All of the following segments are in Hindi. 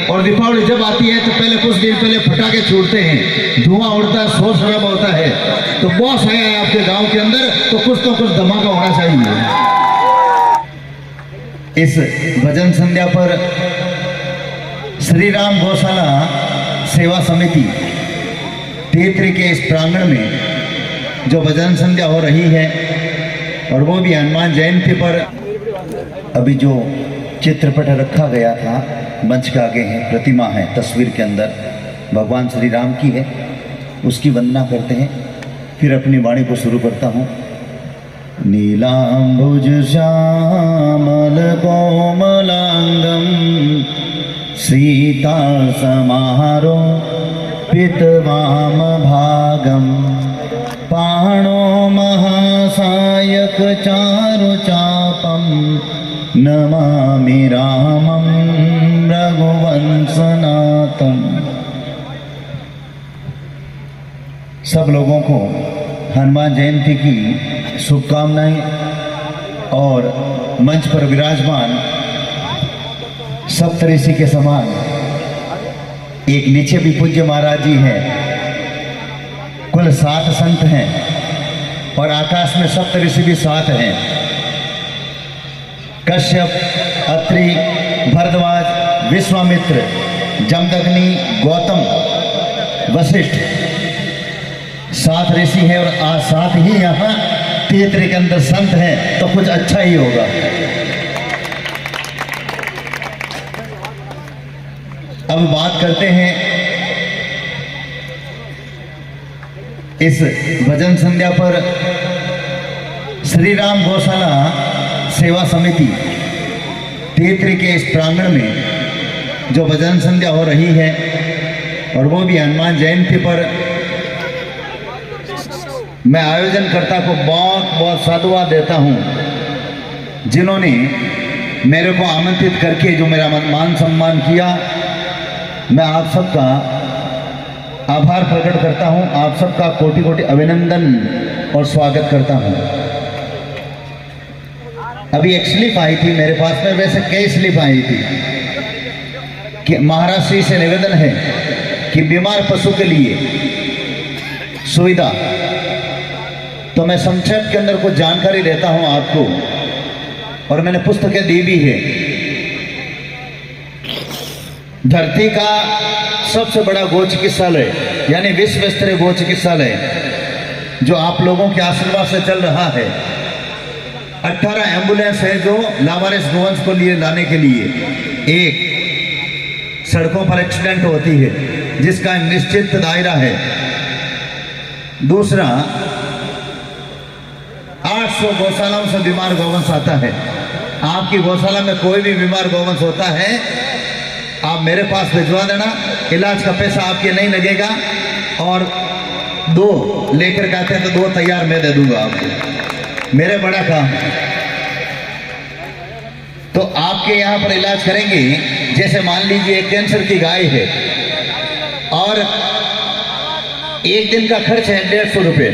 और दीपावली जब आती है तो पहले कुछ दिन पहले पटाखे छूटते हैं, धुआं उड़ता है, शोर शराबा होता है। तो बॉस आया है आपके गांव के अंदर तो कुछ धमाका होना चाहिए। इस भजन संध्या पर श्री राम गौशाला सेवा समिति तेतरी के इस प्रांगण में जो भजन संध्या हो रही है, और वो भी हनुमान जयंती पर अभी जो चित्रपट रखा गया था मंच के आगे है, प्रतिमा है, तस्वीर के अंदर भगवान श्री राम की है, उसकी वंदना करते हैं। फिर अपनी वाणी को शुरू करता हूँ। नीलांबुज श्यामल कोमलांगम सीता समारो पितवाम भागम पाणो महासायक चारु चापम नमामि रामं रघुवंशनाथम। सब लोगों को हनुमान जयंती की शुभकामनाएं। और मंच पर विराजमान सप्तऋषि के समान एक नीचे भी पूज्य महाराज जी हैं। कुल 7 संत हैं और आकाश में सप्तऋषि भी 7 हैं। कश्यप, अत्रि, भरद्वाज, विश्वामित्र, जमदग्नि, गौतम, वशिष्ठ 7 ऋषि हैं। और आज 7 ही यहाँ तेतरे के अंदर संत हैं, तो कुछ अच्छा ही होगा। अब बात करते हैं इस भजन संध्या पर श्री राम गौशाला सेवा समिति तेतरी के इस प्रांगण में जो भजन संध्या हो रही है, और वो भी हनुमान जयंती पर मैं आयोजनकर्ता को बहुत बहुत साधुवाद देता हूँ, जिन्होंने मेरे को आमंत्रित करके जो मेरा मान सम्मान किया। मैं आप सबका आभार प्रकट करता हूँ, आप सबका कोटि कोटि अभिनंदन और स्वागत करता हूँ। अभी एक स्लिप आई थी मेरे पास में, वैसे कई स्लिप आई थी कि महाराज श्री से निवेदन है कि बीमार पशु के लिए सुविधा, तो मैं संक्षेप के अंदर कुछ जानकारी देता हूं आपको, और मैंने पुस्तकें दी भी है। धरती का सबसे बड़ा गो चिकित्सालय यानी विश्व स्तरीय गो चिकित्सालय जो आप लोगों के आशीर्वाद से चल रहा है। 18 एम्बुलेंस है जो लावारिस गोवंश को लिए लाने के लिए। एक सड़कों पर एक्सीडेंट होती है जिसका निश्चित दायरा है। दूसरा 800 गौशालाओं से बीमार गौवंश आता है। आपकी गौशाला में कोई भी बीमार गौवंश होता है, आप मेरे पास भिजवा देना, इलाज का पैसा आपके नहीं लगेगा। और 2 लेकर के आते हैं तो 2 तैयार मैं दे दूंगा आपको, मेरे बड़ा काम। तो आपके यहाँ पर इलाज करेंगे। जैसे मान लीजिए कैंसर की गाय है और एक दिन का खर्च है 150 रुपये।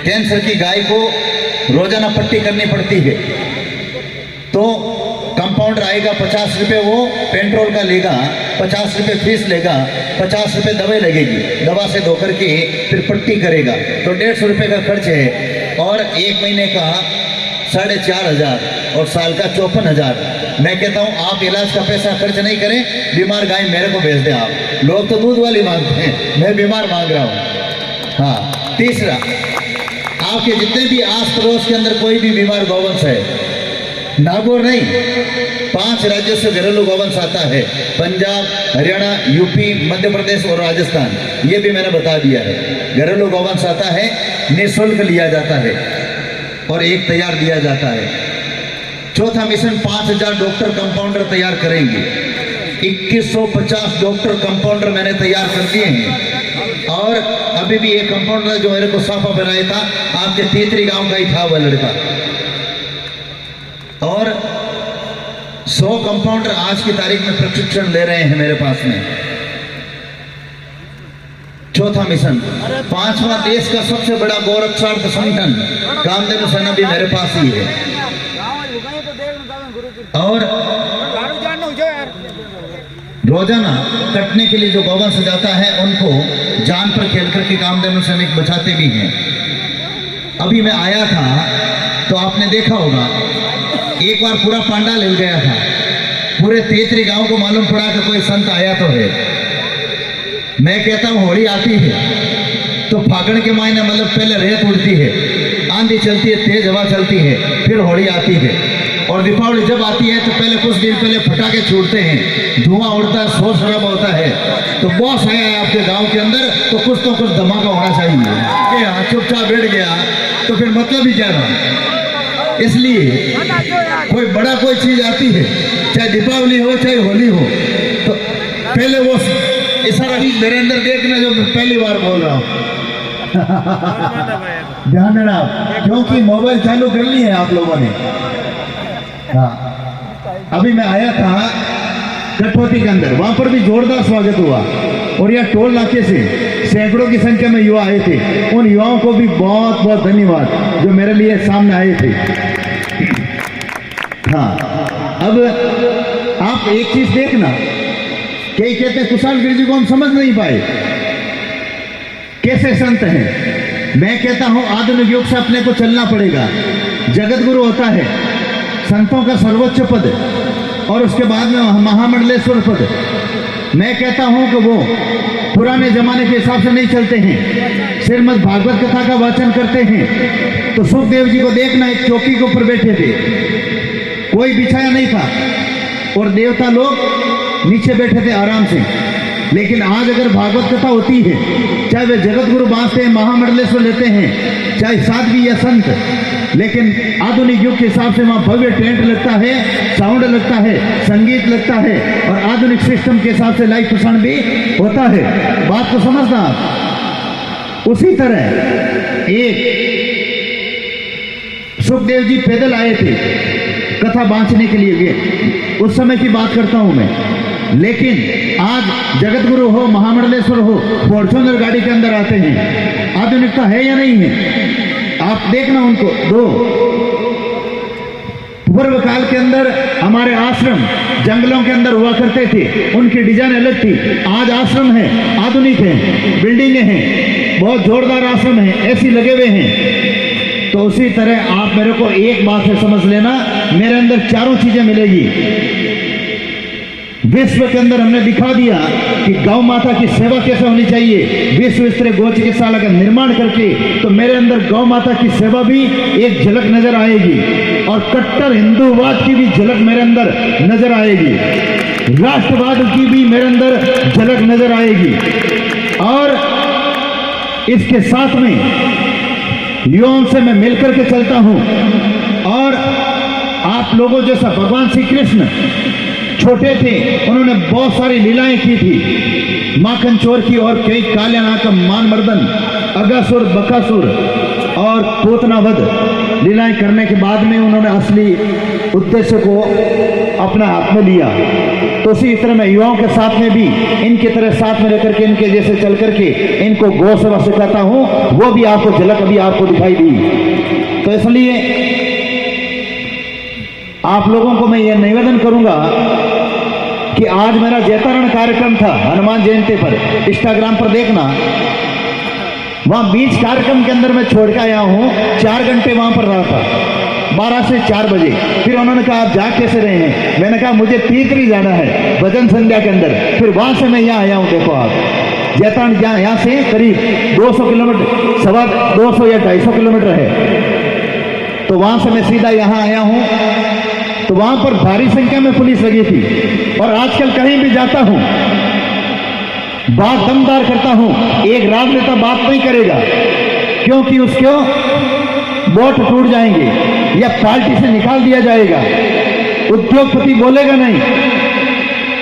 कैंसर की गाय को रोजाना पट्टी करनी पड़ती है, तो कंपाउंडर आएगा 50 रुपये, वो पेट्रोल का लेगा, 50 रुपये फीस लेगा, 50 रुपये दवाई लगेगी, दवा से धोकर के फिर पट्टी करेगा, तो 150 रुपये का खर्च है। और 1 महीने का 4,500 और साल का 54,000। मैं कहता हूँ आप इलाज का पैसा खर्च नहीं करें, बीमार गाय मेरे को भेज दें। आप लोग तो दूध वाली मांगते हैं, मैं बीमार मांग रहा हूँ। हाँ, तीसरा, आपके जितने भी आस पड़ोस के अंदर कोई भी बीमार गौवंश है, नागौर नहीं 5 राज्यों से घरेलू गौवंश आता है, पंजाब, हरियाणा, यूपी, मध्य प्रदेश और राजस्थान, ये भी मैंने बता दिया है। घरेलू गौवंश आता है, निःशुल्क लिया जाता है और एक तैयार दिया जाता है। चौथा मिशन 5000 डॉक्टर कंपाउंडर तैयार करेंगे। 2150 डॉक्टर कंपाउंडर मैंने तैयार कर दिए हैं। और अभी भी एक कंपाउंडर जो मेरे को साफा बनाया था, आपके तेतरी गांव का ही था वह लड़का। और 100 कंपाउंडर आज की तारीख में प्रशिक्षण ले रहे हैं मेरे पास में। चौथा मिशन। 5वां देश का सबसे बड़ा गौरक्षार्थ संगठन कामधेनु सेना भी मेरे पास ही है। और रोजाना कटने के लिए जो गौवंश जाता है उनको जान पर खेल करके कामधेनु सैनिक बचाते भी हैं। अभी मैं आया था तो आपने देखा होगा, एक बार पूरा पांडाल हिल गया था। पूरे तेतरी गांव को मालूम पड़ा कि कोई संत आया तो है। मैं कहता हूँ होली आती है तो फागण के महीने मतलब पहले रेत उड़ती है, आंधी चलती है, तेज हवा चलती है, फिर होली आती है। और दीपावली जब आती है तो पहले कुछ दिन पहले पटाखे छूटते हैं, धुआं उड़ता है, शोर शराबा होता है। तो बॉस आया है आपके गांव के अंदर तो कुछ धमाका होना चाहिए। कि हाँ चुपचाप बैठ गया तो फिर मतलब ही क्या रहा। इसलिए कोई बड़ा कोई चीज आती है, चाहे दीपावली हो चाहे होली हो, तो पहले वो इशारा भी मेरे अंदर देखना जो मैं पहली बार बोल रहा हूँ। ध्यान देना, क्योंकि मोबाइल चालू कर ली है आप लोगों ने। हाँ, अभी मैं आया था कटौती के अंदर, वहां पर भी जोरदार स्वागत हुआ। और यह टोल नाके से सैकड़ों की संख्या में युवा आए थे। उन युवाओं को भी बहुत बहुत धन्यवाद जो मेरे लिए सामने आए थे। हाँ, अब आप एक चीज देखना, कई कहते हैं कुशालगिरी जी को हम समझ नहीं पाए, कैसे संत हैं। मैं कहता हूं आधुनिक युग से अपने को चलना पड़ेगा। जगत गुरु होता है संतों का सर्वोच्च पद, और उसके बाद में महामंडलेश्वर पद। मैं कहता हूं कि वो पुराने जमाने के हिसाब से नहीं चलते हैं, श्रीमद् भागवत कथा का वाचन करते हैं। तो सुखदेव जी को देखना, एक चौकी के ऊपर बैठे थे, कोई बिछाया नहीं था, और देवता लोग नीचे बैठे थे आराम से। लेकिन आज अगर भागवत कथा होती है, चाहे वे जगत गुरु बांसते हैं, महामंडलेश्वर लेते हैं, चाहे साध्वी या संत, लेकिन आधुनिक युग के हिसाब से वहाँ भव्य टेंट लगता है, साउंड लगता है, संगीत लगता है, और आधुनिक सिस्टम के हिसाब से लाइव प्रसारण भी होता है। बात को समझना आप। उसी तरह एक सुखदेव जी पैदल आए थे कथा बांचने के लिए गए, उस समय की बात करता हूं मैं। लेकिन आज जगत गुरु हो, महामंडलेश्वर हो, फॉर्च्यूनर गाड़ी के अंदर आते हैं। आधुनिकता है या नहीं है? आप देखना उनको। दो पूर्व काल के अंदर हमारे आश्रम जंगलों के अंदर हुआ करते थे, उनकी डिजाइन अलग थी। आज आश्रम है, आधुनिक है, बिल्डिंगें हैं, बहुत जोरदार आश्रम है, ऐसी लगे हुए हैं। तो उसी तरह आप मेरे को एक बात से समझ लेना, मेरे अंदर चारों चीजें मिलेगी। विश्व के अंदर हमने दिखा दिया कि गौ माता की सेवा कैसे होनी चाहिए। विश्व स्तरीय गौ चिकित्सालय का निर्माण करके तो मेरे अंदर गौ माता की सेवा भी एक झलक नजर आएगी, और कट्टर हिंदूवाद की भी झलक मेरे अंदर नजर आएगी, राष्ट्रवाद की भी मेरे अंदर झलक नजर आएगी। और इसके साथ में युवाओं से मैं मिलकर के चलता हूं। और आप लोगों जैसा भगवान श्री कृष्ण छोटे थे, उन्होंने बहुत सारी लीलाएं की थी, माखन चोर की और कई कालिया का मान मर्दन, अगासुर, बकासुर और पूतनावध लीलाएं करने के बाद में उन्होंने असली उद्देश्य को अपना हाथ में लिया। तो उसी तरह मैं युवाओं के साथ में भी इनकी तरह साथ में रहकर के इनके जैसे चल करके इनको गौ सेवा सिखाता हूं। वो भी आपको झलक अभी आपको दिखाई दी। तो इसलिए आप लोगों को मैं यह निवेदन करूंगा कि आज मेरा जैतारण कार्यक्रम था हनुमान जयंती पर, इंस्टाग्राम पर देखना। वहां बीच कार्यक्रम के अंदर मैं छोड़ के आया हूं, 4 घंटे वहां पर रहा था, 12 से 4 बजे। फिर उन्होंने कहा आप जा कैसे रहे हैं? मैंने कहा मुझे तीतरी जाना है भजन संध्या के अंदर, फिर वहां से मैं यहाँ आया हूँ। देखो आप जैतारण यहाँ से करीब 200 किलोमीटर, 200 या 250 किलोमीटर है। तो वहां से मैं सीधा यहाँ आया हूँ। तो वहां पर भारी संख्या में पुलिस लगी थी। और आजकल कहीं भी जाता हूं, बात दमदार करता हूं, एक राजनेता बात नहीं करेगा, क्योंकि उसको वोट टूट जाएंगे या पार्टी से निकाल दिया जाएगा। उद्योगपति बोलेगा नहीं।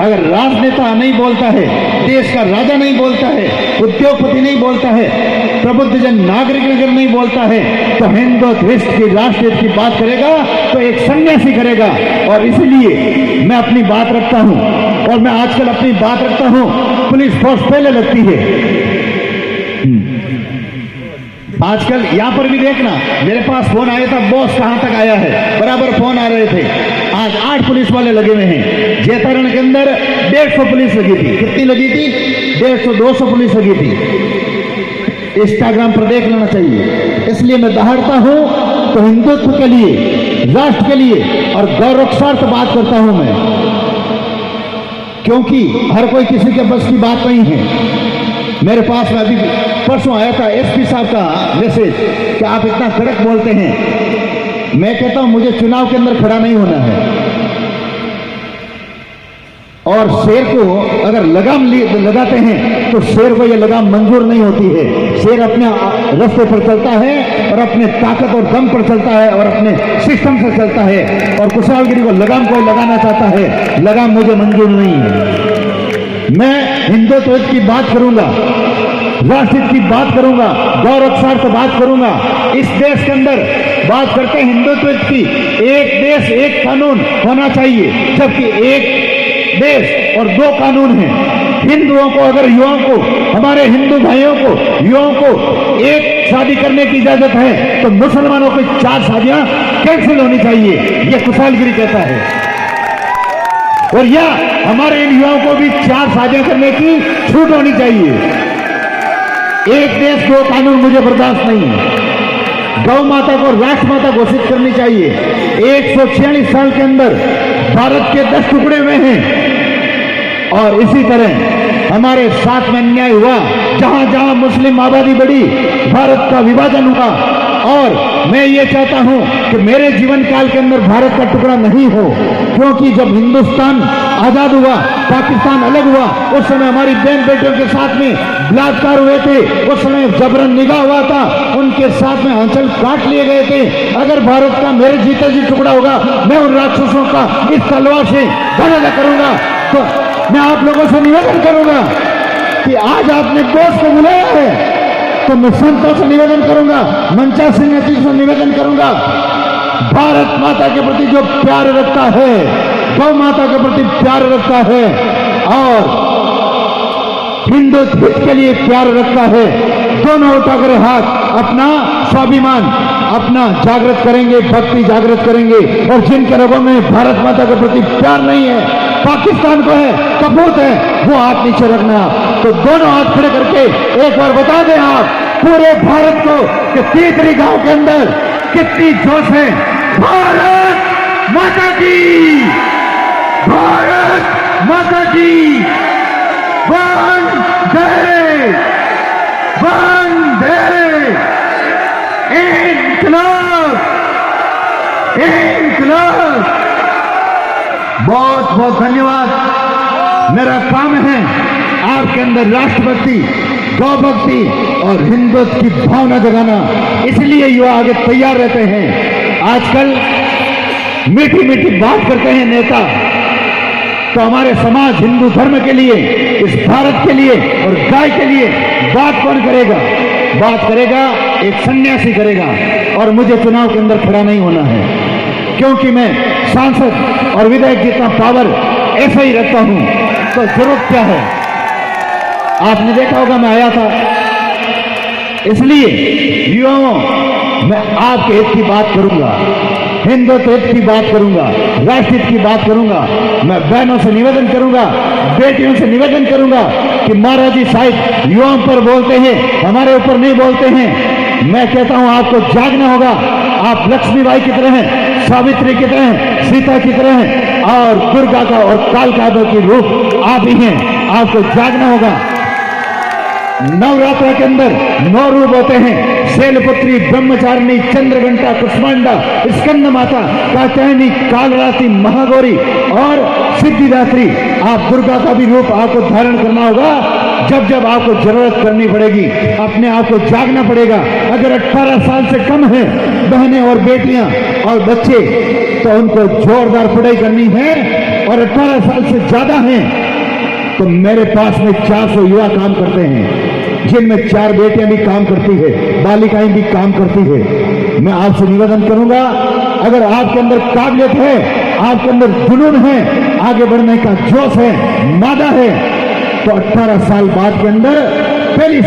अगर राजनेता नहीं बोलता है, देश का राजा नहीं बोलता है, उद्योगपति नहीं बोलता है, प्रबुद्ध जन नागरिक अगर नहीं बोलता है, तो हिंदुत्व की राष्ट्रहित की बात करेगा तो एक सन्यासी करेगा। और इसलिए मैं अपनी बात रखता हूं, और मैं आजकल अपनी बात रखता हूं। पुलिस फोर्स पहले लगती है। आजकल यहां पर भी देखना, मेरे पास फोन आया था, बॉस कहां तक आया है, बराबर फोन आ रहे थे। आज 8 पुलिस वाले लगे हुए हैं। जैतारण के अंदर 150 पुलिस लगी थी। कितनी लगी थी? 150-200 पुलिस लगी थी। इंस्टाग्राम पर देख लेना चाहिए। इसलिए मैं दहाड़ता हूं तो हिंदुत्व के लिए, राष्ट्र के लिए और गौरव के साथ बात करता हूं मैं, क्योंकि हर कोई किसी के बस की बात नहीं है। मेरे पास में अभी परसों आया था एसपी साहब का मैसेज कि आप इतना कड़क बोलते हैं। मैं कहता हूं मुझे चुनाव के अंदर खड़ा नहीं होना है, और शेर को अगर लगाम लगाते हैं तो शेर को यह लगाम मंजूर नहीं होती है। शेर अपने रास्ते पर चलता है और अपने ताकत और दम पर चलता है और अपने सिस्टम से चलता है, और कुशालगिरी को लगाम कोई लगाना चाहता है, लगाम मुझे मंजूर नहीं है। मैं हिंदुत्व की बात करूंगा, राष्ट्र की बात करूंगा, गौरव सार से बात करूंगा। इस देश के अंदर बात करते हैं हिंदुत्व की, एक देश एक कानून होना चाहिए, जबकि एक देश और 2 कानून हैं। हिंदुओं को, अगर युवाओं को, हमारे हिंदू भाइयों को, युवाओं को एक शादी करने की इजाजत है तो मुसलमानों की 4 शादियां कैंसिल होनी चाहिए, यह कुशालगिरी कहता है। और या हमारे इन युवाओं को भी 4 शादियां करने की छूट होनी चाहिए। एक देश 2 कानून मुझे बर्दाश्त नहीं है। गौ माता को राष्ट्र माता घोषित करनी चाहिए। 146 साल के अंदर भारत के 10 टुकड़े हुए हैं, और इसी तरह हमारे साथ में अन्याय हुआ। जहां जहां मुस्लिम आबादी बढ़ी, भारत का विभाजन हुआ, और मैं ये चाहता हूं कि मेरे जीवन काल के अंदर भारत का टुकड़ा नहीं हो, क्योंकि जब हिंदुस्तान आजाद हुआ, पाकिस्तान अलग हुआ, उस समय हमारी बहन बेटियों के साथ में बलात्कार हुए थे, उस समय जबरन निकाह हुआ था, उनके साथ में आंचल काट लिए गए थे। अगर भारत का मेरे जीते जी टुकड़ा होगा, मैं उन राक्षसों का इस तलवार से धड़ करूंगा। तो मैं आप लोगों से निवेदन करूंगा कि आज आपने दोस्त को बुलाया है, तो मैं संतों से निवेदन करूंगा, मंचा सिंह से निवेदन करूंगा, भारत माता के प्रति जो प्यार रखता है, गौ माता के प्रति प्यार रखता है, और हिंदुत्व के लिए प्यार रखता है, दोनों उठाकर हाथ, अपना स्वाभिमान अपना जागृत करेंगे, भक्ति जागृत करेंगे। और जिनके रगों में भारत माता के प्रति प्यार नहीं है, पाकिस्तान को है, कपूत है, वो हाथ नीचे रखना। तो दोनों हाथ खड़े करके एक बार बता दें आप पूरे भारत को कि तीतरी गांव के अंदर कितनी जोश है। भारत माता की, भारत माता की, वंदे वंदे, इंकलाब इंकलाब। बहुत बहुत धन्यवाद। मेरा काम है आपके अंदर राष्ट्रभक्ति, गौभक्ति और हिंदुत्व की भावना जगाना, इसलिए युवा आगे तैयार रहते हैं। आजकल मीठी मीठी बात करते हैं नेता, तो हमारे समाज हिंदू धर्म के लिए, इस भारत के लिए और गाय के लिए बात कौन करेगा? बात करेगा एक सन्यासी करेगा। और मुझे चुनाव के अंदर खड़ा नहीं होना है, क्योंकि मैं सांसद और विधायक जितना पावर ऐसा ही रखता हूं। तो जरूरत क्या है? आपने देखा होगा मैं आया था, इसलिए युवाओं मैं आपके हित की बात करूंगा, हिंदुत्व हित की बात करूंगा, राष्ट्र हित की बात करूंगा। मैं बहनों से निवेदन करूंगा, बेटियों से निवेदन करूंगा कि महाराज जी शायद युवाओं पर बोलते हैं, हमारे ऊपर नहीं बोलते हैं। मैं कहता हूं आपको जागना होगा। आप लक्ष्मीबाई की तरह हैं, सावित्री की तरह हैं, सीता की तरह हैं, और दुर्गा का और कालका की रूप आप ही हैं। आपको जागना होगा। नवरात्र के अंदर 9 रूप होते हैं। शैलपुत्री, ब्रह्मचारिणी, चंद्रघंटा, कुष्मांडा, स्कंद माता, कात्यायनी, कालरात्रि, महागौरी और सिद्धिदात्री। आप दुर्गा का भी रूप आपको धारण करना होगा। जब जब आपको जरूरत करनी पड़ेगी, अपने आप को जागना पड़ेगा। अगर 18 साल से कम है बहनें और बेटियां और बच्चे, तो उनको जोरदार पढ़ाई करनी है। और 18 साल से ज्यादा हैं तो मेरे पास में 400 युवा काम करते हैं, जिनमें 4 बेटियां भी काम करती है, बालिकाएं भी काम करती है। मैं आपसे निवेदन करूंगा, अगर आपके अंदर काबिलियत है, आपके अंदर जुनून है, आगे बढ़ने का जोश है, मादा है, तो 18 साल बाद के अंदर पहली